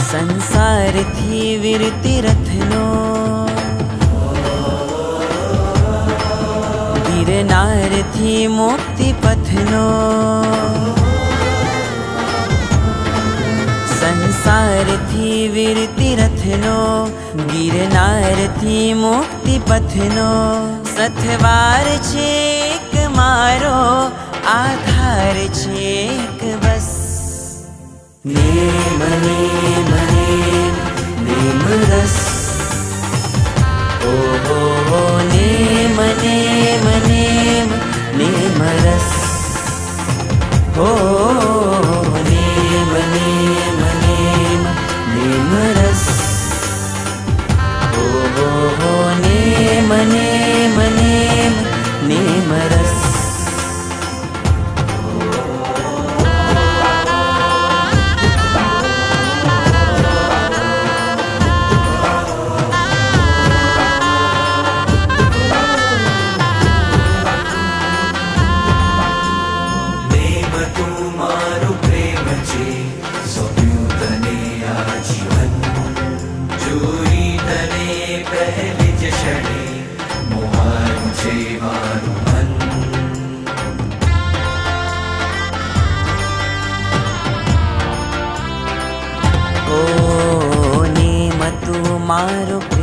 संसार थी वीरती रथनो गिरनार थी मुक्ति पथनो संसार थी वीरती रथनो गिरनार थी मुक्ति पथनो सथवार छेक मारो आधार छेक बस नेम नेम नेम नेम रस ओ हो नेम नेम नेम नेम रस ओ नेम नेम नेम नेम रस ओ हो नेम नेम नेम नेम रस मारो